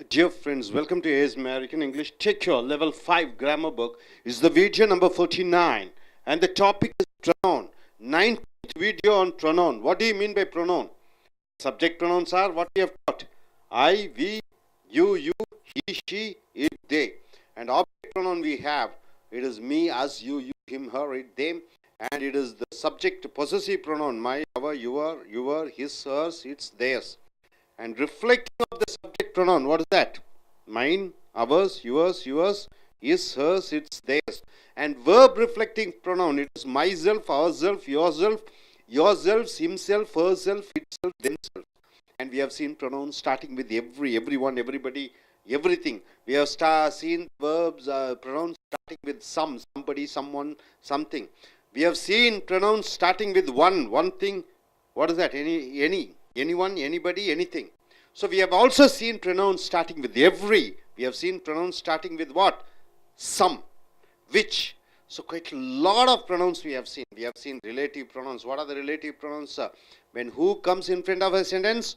Dear friends, welcome to AS American English. Take your level 5 grammar book. Is the video number 49 and the topic is pronoun. 19th video on pronoun. What do you mean by pronoun? Subject pronouns are what we have taught. I, we, you, he, she, it, they. And object pronoun we have. It is me, us, you, him, her, it, them. And it is the subject possessive pronoun. My, our, your, his, hers, it's, theirs. And reflecting of the subject pronoun, what is that? Mine, ours, yours, his, hers, it's, theirs. And verb reflecting pronoun, it is myself, ourself, yourselves, himself, herself, itself, themselves. And we have seen pronouns starting with everyone, everybody, everything. We have seen verbs, pronouns starting with somebody, someone, something. We have seen pronouns starting with one thing. What is that? Anyone, anybody, anything. So we have also seen pronouns starting with every. We have seen pronouns starting with what? Some, which. So quite a lot of pronouns we have seen. We have seen relative pronouns. What are the relative pronouns? When who comes in front of a sentence,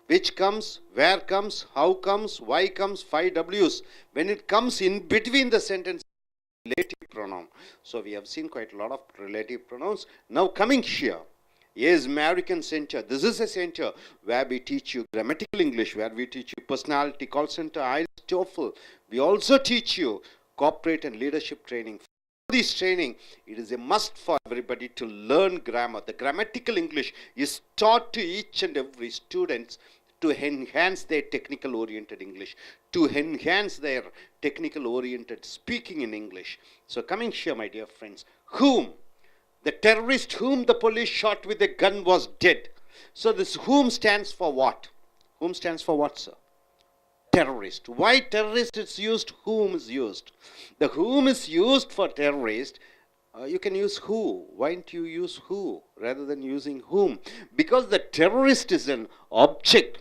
which comes, where comes, how comes, why comes, 5 W's. When it comes in between the sentence, relative pronoun. So we have seen quite a lot of relative pronouns. Now coming here. Yes, American Center. This is a center where we teach you grammatical English, where we teach you personality, call center, IELTS, TOEFL. We also teach you corporate and leadership training. For this training, it is a must for everybody to learn grammar. The grammatical English is taught to each and every student to enhance their technical oriented English, to enhance their technical oriented speaking in English. So coming here, my dear friends, whom? The terrorist whom the police shot with a gun was dead. So this whom stands for what? Whom stands for what, sir? Terrorist. Why terrorist is used? Whom is used? The whom is used for terrorist. You can use who. Why don't you use who rather than using whom? Because the terrorist is an object.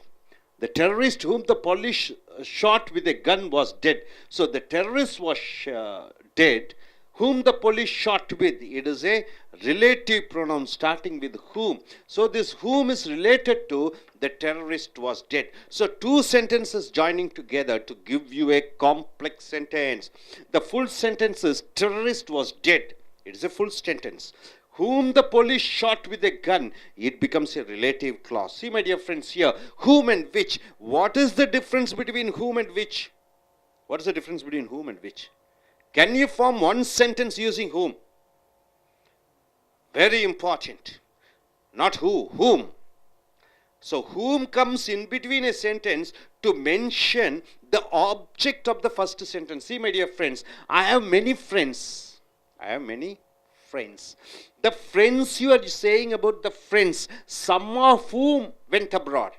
The terrorist whom the police shot with a gun was dead. So the terrorist was dead. Whom the police shot with, it is a relative pronoun starting with whom. So this whom is related to the terrorist was dead. So two sentences joining together to give you a complex sentence. The full sentence is terrorist was dead. It is a full sentence. Whom the police shot with a gun, it becomes a relative clause. See, my dear friends, here, whom and which. What is the difference between whom and which? What is the difference between whom and which? Can you form one sentence using whom? Very important. Not who, whom. So whom comes in between a sentence to mention the object of the first sentence. See, my dear friends, I have many friends. I have many friends. The friends you are saying about the friends, some of whom went abroad.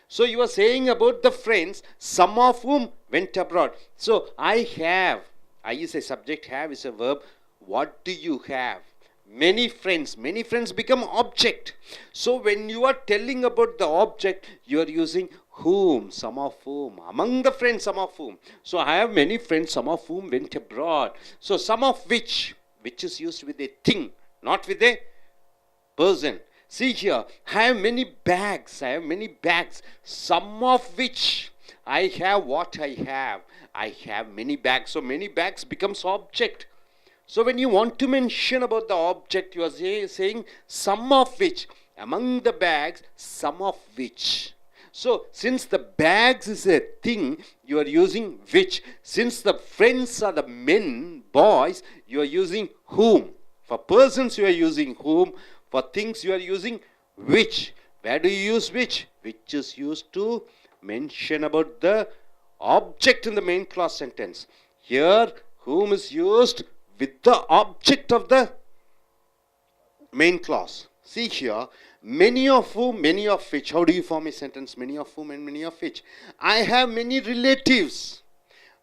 So you are saying about the friends, some of whom went abroad. So I have. I is a subject, have is a verb. What do you have? Many friends. Many friends become object. So when you are telling about the object, you are using whom, some of whom. Among the friends, some of whom. So I have many friends, some of whom went abroad. So some of which is used with a thing, not with a person. See here, I have many bags. I have many bags. Some of which I have what I have. I have many bags. So many bags becomes object. So when you want to mention about the object, you are saying some of which. Among the bags, some of which. So since the bags is a thing, you are using which. Since the friends are the men, boys, you are using whom. For persons you are using whom. For things you are using which. Where do you use which? Which is used to mention about the object in the main clause sentence. Here, whom is used with the object of the main clause. See here, many of whom, many of which. How do you form a sentence? Many of whom and many of which. I have many relatives.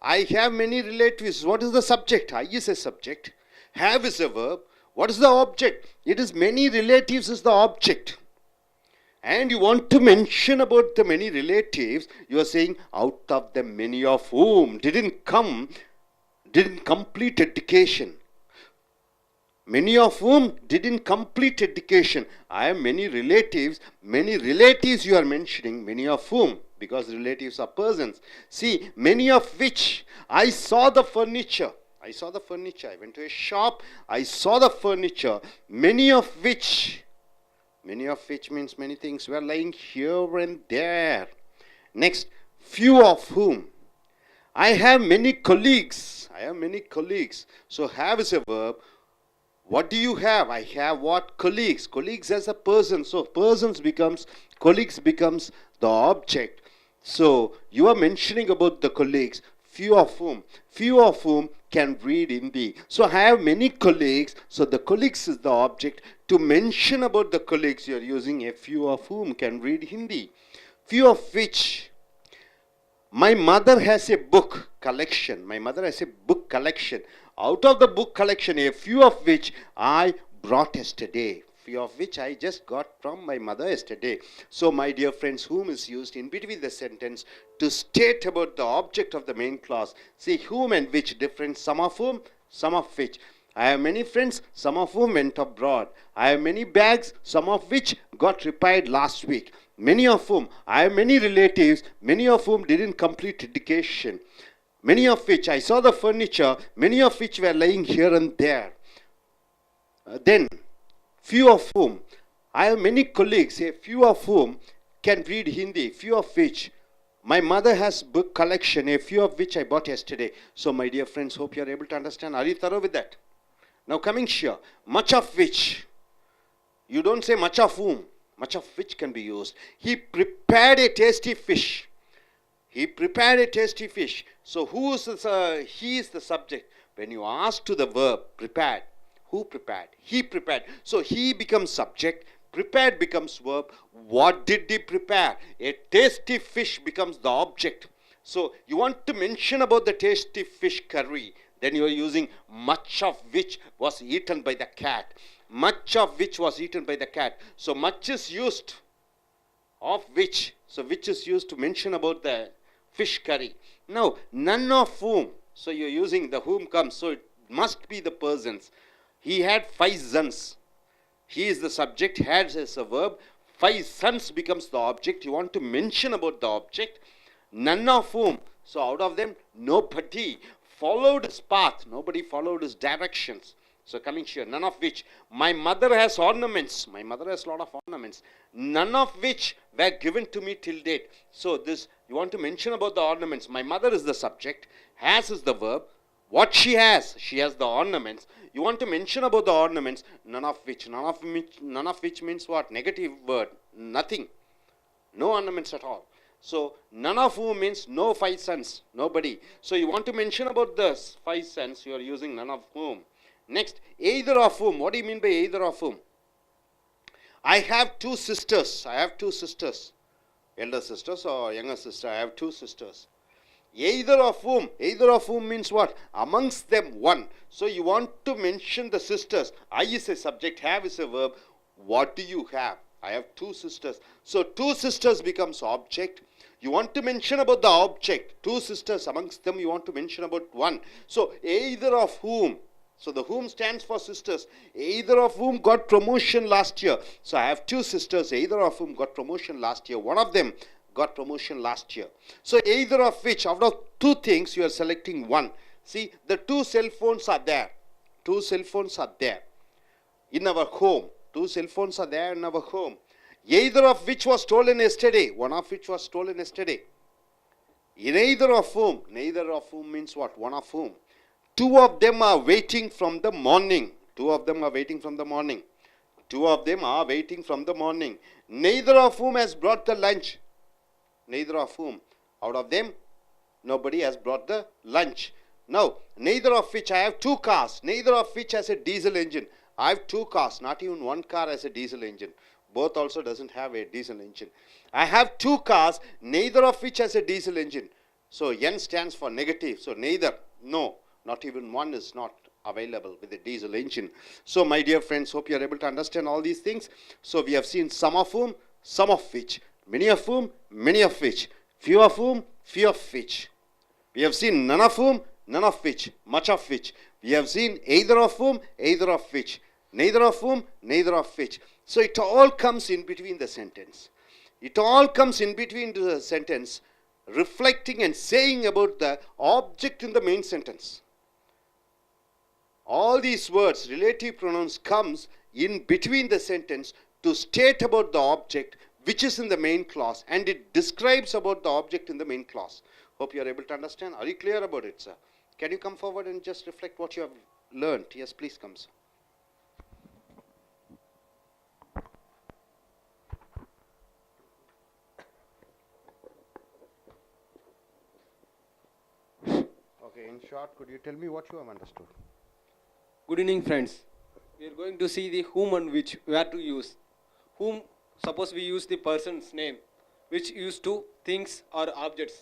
I have many relatives. What is the subject? I is a subject. Have is a verb. What is the object? It is many relatives is the object. And you want to mention about the many relatives, you are saying out of the many of whom didn't complete education. Many of whom didn't complete education. I have many relatives you are mentioning, many of whom. because relatives are persons. See, many of which I saw the furniture. I saw the furniture. I went to a shop. I saw the furniture. Many of which means many things were lying here and there. Next, few of whom. I have many colleagues. I have many colleagues. So have is a verb. What do you have? I have what? Colleagues. Colleagues as a person. So colleagues becomes the object. So you are mentioning about the colleagues. Few of whom can read Hindi. So I have many colleagues. So the colleagues is the object. To mention about the colleagues, you are using a few of whom can read Hindi. Few of which. My mother has a book collection. My mother has a book collection. Out of the book collection, a few of which I brought yesterday. Few of which I just got from my mother yesterday. So, my dear friends, whom is used in between the sentence to state about the object of the main clause. See, whom and which different. Some of whom, some of which. I have many friends, some of whom went abroad. I have many bags, some of which got repaired last week. Many of whom, I have many relatives, many of whom didn't complete education. Many of which, I saw the furniture, many of which were lying here and there. Then, few of whom, I have many colleagues, a few of whom can read Hindi, few of which, my mother has book collection, a few of which I bought yesterday. So, my dear friends, hope you are able to understand. Are you thorough with that? Now, coming here, much of which, you don't say much of whom, much of which can be used. He prepared a tasty fish. He prepared a tasty fish. So he is the subject. When you ask to the verb, prepared, who prepared? He prepared. So he becomes subject, prepared becomes verb. What did he prepare? A tasty fish becomes the object. So you want to mention about the tasty fish curry. Then you are using much of which was eaten by the cat. Much of which was eaten by the cat. So much is used of which. So which is used to mention about the fish curry. Now, none of whom. So you're using the whom comes. So it must be the persons. He had 5 sons. He is the subject. Had is a verb. 5 sons becomes the object. You want to mention about the object. None of whom. So out of them, nobody followed his path. Nobody followed his directions. So coming here, none of which. My mother has ornaments. My mother has a lot of ornaments. None of which were given to me till date. So this, you want to mention about the ornaments. My mother is the subject. Has is the verb. What she has the ornaments. You want to mention about the ornaments. None of which. None of which means what? Negative word. Nothing. No ornaments at all. So, none of whom means no 5 sons. Nobody. So, you want to mention about the 5 sons. You are using none of whom. Next, either of whom. What do you mean by either of whom? I have 2 sisters. I have 2 sisters. Elder sisters or younger sister. I have 2 sisters. Either of whom. Either of whom means what? Amongst them one. So you want to mention the sisters. I is a subject. Have is a verb. What do you have? I have 2 sisters. So 2 sisters becomes object. You want to mention about the object. 2 sisters. Amongst them you want to mention about one. So either of whom. So the whom stands for sisters. Either of whom got promotion last year. So I have 2 sisters. Either of whom got promotion last year. One of them got promotion last year. So either of which, out of 2 things, you are selecting one. See, the 2 cell phones are there. 2 cell phones are there in our home. 2 cell phones are there in our home. Either of which was stolen yesterday. One of which was stolen yesterday. Neither of whom. Neither of whom means what? One of whom. 2 of them are waiting from the morning. 2 of them are waiting from the morning. 2 of them are waiting from the morning. Neither of whom has brought the lunch. Neither of whom. Out of them, nobody has brought the lunch. Now, neither of which, I have 2 cars. Neither of which has a diesel engine. I have 2 cars. Not even one car has a diesel engine. Both also doesn't have a diesel engine. I have 2 cars. Neither of which has a diesel engine. So, N stands for negative. So, neither. No. Not even one is not available with a diesel engine. So, my dear friends, hope you are able to understand all these things. So, we have seen some of whom, some of which. Many of whom, many of which. Few of whom, few of which. We have seen none of whom, none of which. Much of which. We have seen either of whom, either of which. Neither of whom, neither of which. So it all comes in between the sentence. It all comes in between the sentence, reflecting and saying about the object in the main sentence. All these words, relative pronouns, comes in between the sentence to state about the object which is in the main clause, and it describes about the object in the main clause. Hope you are able to understand. Are you clear about it, sir? Can you come forward and just reflect what you have learned? Yes, please come, sir. Okay, in short, could you tell me what you have understood? Good evening, friends. We are going to see the whom and which, where to use. Whom, suppose we use the person's name, which used to things or objects.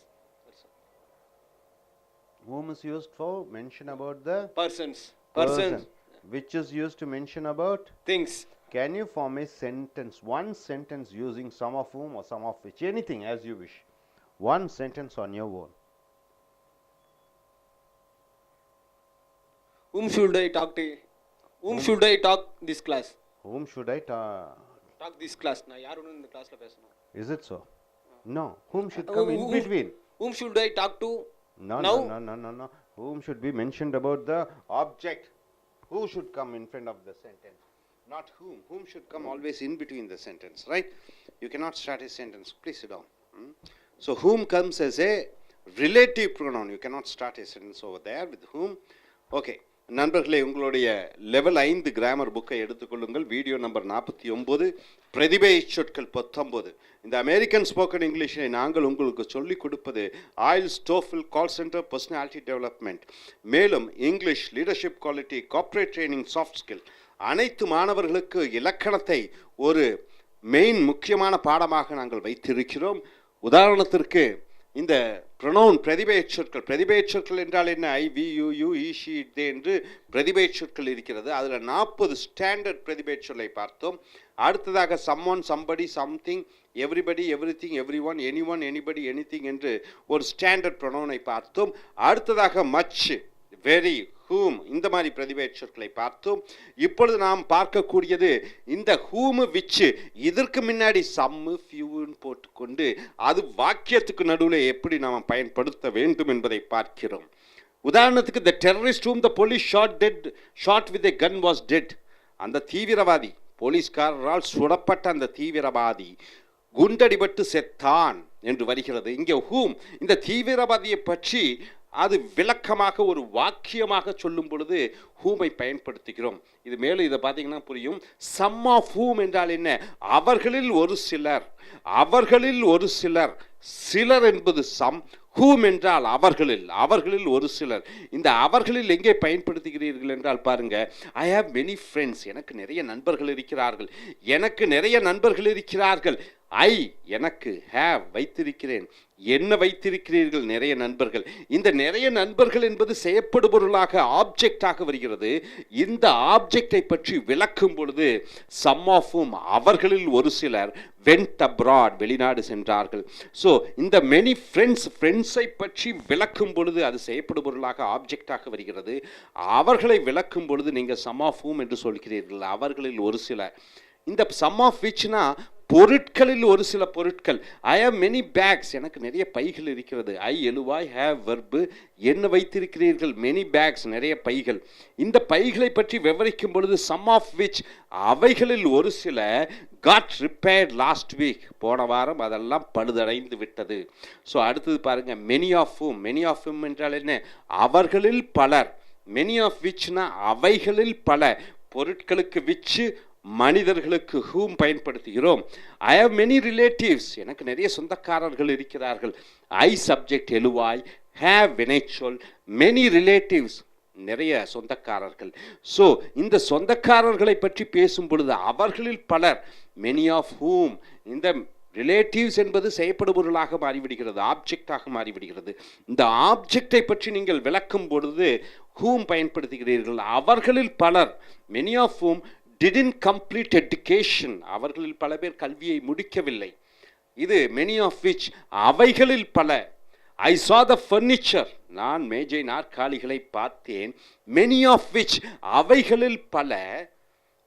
Whom is used for mention about the Persons. person, which is used to mention about Things. Can you form a sentence, one sentence using some of whom or some of which, anything as you wish. One sentence on your own. Whom should I talk to? Whom should I talk this class? Whom should I talk? Talk this class. Na yaar in the class la pesana. Is it so? No. Whom should come in between? Whom should I talk to? No. Whom should be mentioned about the object? Who should come in front of the sentence? Not whom. Whom should come always in between the sentence, right? You cannot start a sentence. Please sit down. So whom comes as a relative pronoun. You cannot start a sentence over there with whom. Okay. நண்பர்களே, உங்களுடைய level 5 grammar புக்கை எடுத்துக்கொள்ளுங்கள். Video number 49, பிரதிபை சொற்கள் 19. இந்த American spoken இங்கிலீஷை நாங்கள் உங்களுக்கு சொல்லிக் கொடுப்பது isles, TOEFL, call centre, personality development, மேலும் English, leadership quality, corporate training, soft skill. அனைத்து மாணவர்களுக்கு இலக்கணத்தை ஒரு மெயின் முக்கியமான பாடமாக நாங்கள் வைத்திருக்கிறோம். உதாரணத்திற்கு இந்த ப்ரொனவுன் பிரதிபெயர் சொற்கள் என்றால் என்ன? I, we, you, you, he, she, they என்று பிரதிபெயர் சொற்கள் இருக்கிறது. அதில் 40 ஸ்டாண்டர்ட் பிரதிபெயர் சொல்லை பார்த்தோம். அடுத்ததாக someone, somebody, something, everybody, everything, everyone, anyone, anybody, anything என்று ஒரு ஸ்டாண்டர்ட் ப்ரொனவுனை பார்த்தோம். அடுத்ததாக மச், வெரி, ஹூம், இந்த மாதிரி பிரதிபெயர் சொற்களை பார்த்தோம். இப்பொழுது நாம் பார்க்கக்கூடியது இந்த ஹூமு, விச்சு, இதற்கு முன்னாடி சம்மு, ஃபியூன்னு போட்டுக்கொண்டு அது வாக்கியத்துக்கு நடுவில் எப்படி நாம் பயன்படுத்த வேண்டும் என்பதை பார்க்கிறோம். உதாரணத்துக்கு the terrorist whom the police shot with a gun was dead. அந்த தீவிரவாதி, போலீஸ்காரரால் சுடப்பட்ட அந்த தீவிரவாதி குண்டடிபட்டு செத்தான் என்று வருகிறது. இங்கே ஹூம், இந்த தீவிரவாதியை பற்றி அது விளக்கமாக ஒரு வாக்கியமாக சொல்லும் பொழுது ஹூமை பயன்படுத்துகிறோம். இது மேலும் இதை பார்த்தீங்கன்னா புரியும். சம் ஆஃப் ஹூம் என்றால் என்ன? அவர்களில் ஒரு சிலர். அவர்களில் ஒரு சிலர். சிலர் என்பது சம், ஹூம் என்றால் அவர்களில் ஒரு சிலர். இந்த அவர்களில் எங்கே பயன்படுத்துகிறீர்கள் என்றால் பாருங்க, ஐ ஹாவ் மெனி ஃப்ரெண்ட்ஸ், எனக்கு நிறைய நண்பர்கள் இருக்கிறார்கள். ஐ, எனக்கு, ஹேவ், வைத்திருக்கிறேன், என்ன வைத்திருக்கிறீர்கள், நிறைய நண்பர்கள். இந்த நிறைய நண்பர்கள் என்பது செயற்படுபொருளாக, ஆப்ஜெக்டாக வருகிறது. இந்த ஆப்ஜெக்டை பற்றி விளக்கும் பொழுது சம் ஆஃப் ஹூம், அவர்களில் ஒரு சிலர், வென்ட் அப்ராட், வெளிநாடு சென்றார்கள். ஸோ இந்த மெனி ஃப்ரெண்ட்ஸை பற்றி விளக்கும் பொழுது அது செயற்படுபொருளாக, ஆப்ஜெக்டாக வருகிறது. அவர்களை விளக்கும் பொழுது நீங்கள் சம் ஆஃப் ஹூம் என்று சொல்கிறீர்கள், அவர்களில் ஒரு சிலர். இந்த சம் ஆஃப் விச்னா பொருட்களில் ஒரு சில பொருட்கள். ஐ ஹவ் மெனி பேக்ஸ், எனக்கு நிறைய பைகள் இருக்கிறது. ஐ, எழுவாய், ஹேவ், வெர்பு, என்ன வைத்திருக்கிறீர்கள், மெனி பேக்ஸ், நிறைய பைகள். இந்த பைகளை பற்றி விவரிக்கும் பொழுது சம் ஆஃப் விச், அவைகளில் ஒரு சில காட் ரிப்பேர்ட் லாஸ்ட் வீக், போன வாரம் அதெல்லாம் பழுதடைந்து விட்டது. ஸோ அடுத்தது பாருங்க, மெனி ஆஃப் ஹூம் என்றால் என்ன? அவர்களில் பலர். மெனி ஆஃப் விச்னா அவைகளில் பல. பொருட்களுக்கு விச்சு, மனிதர்களுக்கு ஹூம் பயன்படுத்துகிறோம். ஐ ஹவ் மெனி ரிலேட்டிவ்ஸ், எனக்கு நிறைய சொந்தக்காரர்கள் இருக்கிறார்கள். ஐ சப்ஜெக்ட், எழுவாய், ஹேவ் வினைச்சொல், மெனி ரிலேட்டிவ்ஸ், நிறைய சொந்தக்காரர்கள். ஸோ இந்த சொந்தக்காரர்களை பற்றி பேசும் பொழுது அவர்களில் பலர், மெனி ஆஃப் ஹூம். இந்த ரிலேட்டிவ்ஸ் என்பது செயற்படுபொருளாக மாறிவிடுகிறது, ஆப்ஜெக்டாக மாறிவிடுகிறது. இந்த ஆப்ஜெக்டை பற்றி நீங்கள் விளக்கும் பொழுது ஹூம் பயன்படுத்துகிறீர்கள். அவர்களில் பலர், many of whom didn't complete education, அவர்களில் பல பேர் கல்வியை முடிக்கவில்லை. இது many of which, அவைகளில் பல. I saw the furniture, நான் மேஜை நாற்காலிகளை பார்த்தேன். many of which, அவைகளில் பல,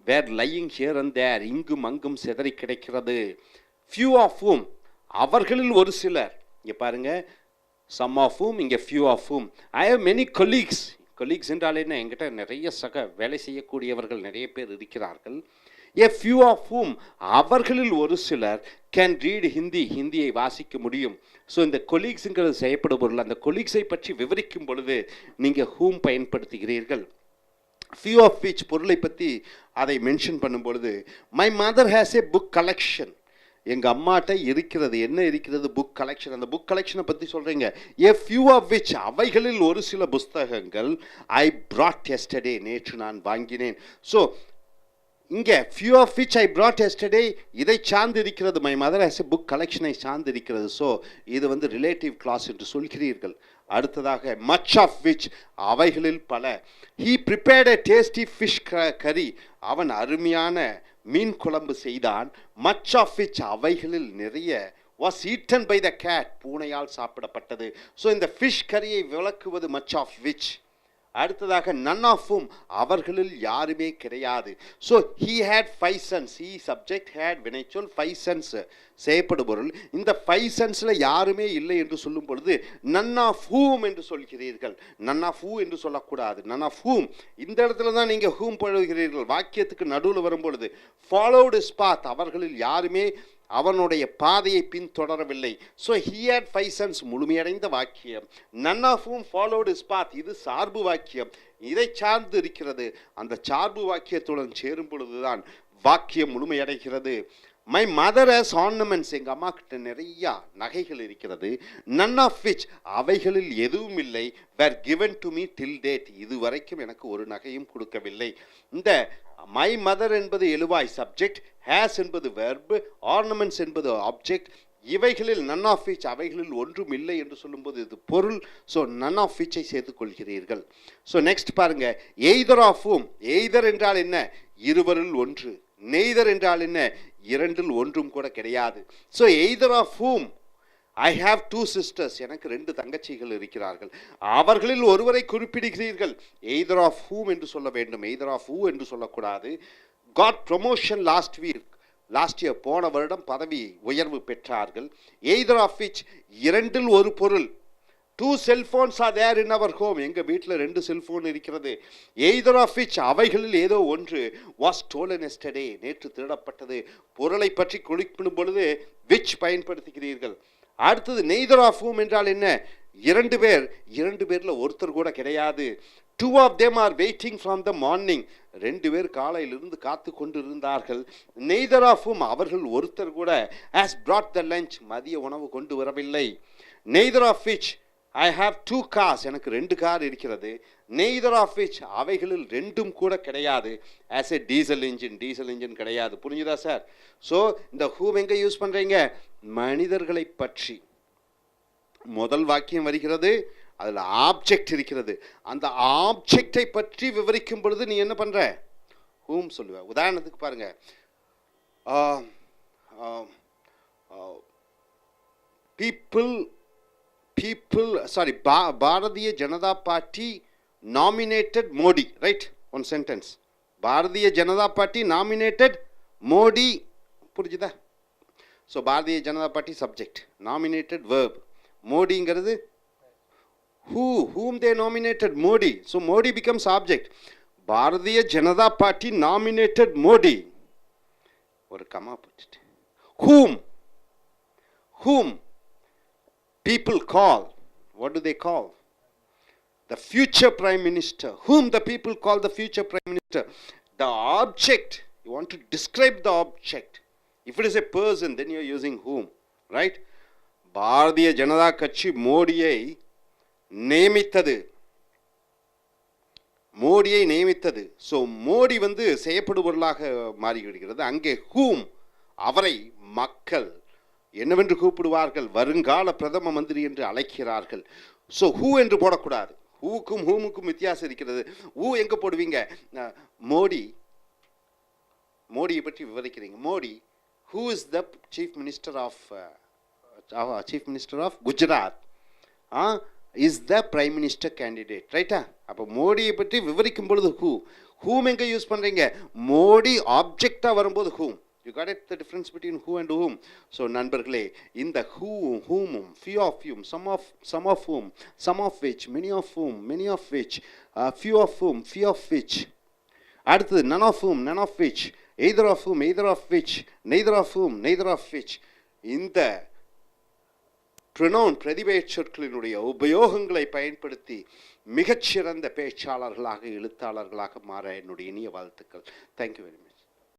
were lying here and there, இங்கும் அங்கும் சிதறி கிடைக்கிறது. few of whom அவர்களில் ஒரு சிலர், இங்கே பாருங்க, some of whom, இங்கே few of whom. I have many colleagues. colleagues என்றால் என்ன? என்கிட்ட நிறைய சக வேலை செய்யக்கூடியவர்கள் நிறைய பேர் இருக்கிறார்கள். a few of whom அவர்களில் ஒரு சிலர் can read ஹிந்தி, ஹிந்தியை வாசிக்க முடியும். ஸோ இந்த கொலீக்ஸுங்கிறது செய்யப்படும் பொருள். அந்த கொலீக்ஸை பற்றி விவரிக்கும் பொழுது நீங்கள் whom பயன்படுத்துகிறீர்கள். few of which பொருளை பற்றி அதை மென்ஷன் பண்ணும் பொழுது, my mother has a book collection. எங்கள் அம்மாட்ட இருக்கிறது, என்ன இருக்கிறது? Book collection. அந்த புக் கலெக்ஷனை பற்றி சொல்கிறீங்க. a few of which அவைகளில் ஒரு சில புஸ்தகங்கள் I brought yesterday, நேற்று நான் வாங்கினேன். ஸோ இங்கே few of which I brought yesterday இதை சார்ந்து இருக்கிறது. my mother has a book collectionஐ சார்ந்து இருக்கிறது. ஸோ இது வந்து ரிலேட்டிவ் கிளாஸ் என்று சொல்கிறீர்கள். அடுத்ததாக much of which அவைகளில் பல. he prepared a tasty fish curry. அவன் அருமையான மீன் குழம்பு செய்தான். much of which அவைகளில் நிறைய was eaten by the cat. பூனையால் சாப்பிடப்பட்டது. ஸோ இந்த ஃபிஷ் கரியை விளக்குவது much of which. அடுத்ததாக none of whom அவர்களில் யாருமே கிடையாது. So he had 5 sons. he subject had வினைச்சொல் 5 sons செய்யப்படும் பொருள். இந்த 5 sonsல யாருமே இல்லை என்று சொல்லும் பொழுது none of whom என்று சொல்கிறீர்கள். none of who என்று சொல்லக்கூடாது. none of whom. இந்த இடத்துல தான் நீங்கள் whom போடுகிறீர்கள். வாக்கியத்துக்கு நடுவில் வரும் பொழுது followed his path அவர்களில் யாருமே அவனுடைய பாதையை பின்தொடரவில்லை. ஸோ he had 5 sons முழுமையடைந்த வாக்கியம். none of whom followed his path இது சார்பு வாக்கியம். இதை சார்ந்து இருக்கிறது. அந்த சார்பு வாக்கியத்துடன் சேரும் பொழுதுதான் வாக்கியம் முழுமையடைகிறது. my mother has ornaments. எங்கள் அம்மா கிட்ட நிறையா நகைகள் இருக்கிறது. none of which அவைகளில் எதுவும் இல்லை were given to me till date. இதுவரைக்கும் எனக்கு ஒரு நகையும் கொடுக்கவில்லை. இந்த my mother என்பது எழுவாய் சப்ஜெக்ட், has என்பது வெர்பு, ornaments என்பது ஆப்ஜெக்ட். இவைகளில் none of which அவைகளில் ஒன்றும் இல்லை என்று சொல்லும்போது இது பொருள். ஸோ none of which-ஐ சேர்த்து கொள்கிறீர்கள். ஸோ நெக்ஸ்ட் பாருங்க, either of whom. either என்றால் என்ன? இருவரில் ஒன்று. neither என்றால் என்ன? இரண்டில் ஒன்றும் கூட கிடையாது. So either of whom I have 2 sisters. எனக்கு 2 தங்கச்சிகள் இருக்கிறார்கள். அவர்களில் ஒருவரை குறிப்பிடுகிறீர்கள். either of whom என்று சொல்ல வேண்டும். either of who என்று சொல்லக்கூடாது. got promotion last week. Last year போன வருடம் பதவி உயர்வு பெற்றார்கள். either of which இரண்டில் ஒரு பொருள். 2 cell phones are there in our home. எங்கள் வீட்டில் 2 செல்ஃபோன் இருக்கிறது. either of which அவைகளில் ஏதோ ஒன்று was stolen yesterday. நேற்று திருடப்பட்டது. பொருளை பற்றி குறிப்பிடும் பொழுது which பயன்படுத்துகிறீர்கள். அடுத்தது neither of whom என்றால் என்ன? 2 பேர். 2 பேரில் ஒருத்தர் கூட கிடையாது. 2 of them are waiting from the morning. 2 பேர் காலையிலிருந்து காத்து கொண்டு இருந்தார்கள். neither of whom அவர்கள் ஒருத்தர் கூட has brought the lunch. மதிய உணவு கொண்டு வரவில்லை. neither of which I have 2 cars. எனக்கு 2 கார் இருக்கிறது. neither of which அவைகளில் 2ம் கூட கிடையாது as a diesel engine. Diesel engine கிடையாது. புரிஞ்சுதா சார்? ஸோ இந்த whom எங்கே யூஸ் பண்ணுறீங்க? மனிதர்களை பற்றி முதல் வாக்கியம் வருகிறது. அதில் ஆப்ஜெக்ட் இருக்கிறது. அந்த ஆப்ஜெக்டை பற்றி விவரிக்கும் பொழுது நீ என்ன பண்ணுற? whom சொல்லுவ. உதாரணத்துக்கு பாருங்க, Bharatiya Janata party nominated Modi. Right? One sentence. Bharatiya Janata party nominated Modi. புரிஞ்சுதா? So Bharatiya Janata party subject, nominated verb. மோடிங்கிறது whom they nominated Modi. So Modi becomes object. Bharatiya Janata party nominated Modi. ஒரு கமா போட்டுட்டு whom people call. What do they call? The future prime minister. Whom the people call the future prime minister. The object, you want to describe the object. If it is a person, then you are using whom, right? Bharatiya Janata கட்சி மோடியை நியமித்தது. மோடியை நியமித்தது. So Modi வந்து செய்யப்படுபொருளாக மாறிவிடுகிறது. அங்கே whom அவரை மக்கள் என்னவென்று கூப்பிடுவார்கள்? வருங்கால பிரதம மந்திரி என்று அழைக்கிறார்கள். ஸோ who என்று போடக்கூடாது. ஹூக்கும் ஹூமுக்கும் வித்தியாசம் இருக்கிறது. ஹூ எங்கே போடுவீங்க? மோடி, மோடியை பற்றி விவரிக்கிறீங்க. Modi who is the chief minister of Gujarat is the prime minister candidate, ரைட்டா? அப்போ மோடியை பற்றி விவரிக்கும் பொழுது whom எங்கே யூஸ் பண்ணுறீங்க? மோடி ஆப்ஜெக்டாக வரும்போது whom. You got it, the difference between who and whom? So நண்பர்களே, இந்த who, whom, few of whom, some of whom, some of which, many of whom, many of which, few of whom, few of which. அடுத்தது none of whom, none of which, either of whom, either of which, neither of whom, neither of which. இந்த pronoun பிரதிபெயர் சொற்களினுடைய உபயோகங்களை பயன்படுத்தி மிகச்சிறந்த பேச்சாளர்களாக எழுத்தாளர்களாக மாற என்னுடைய இனிய வாழ்த்துக்கள். Thank you very much.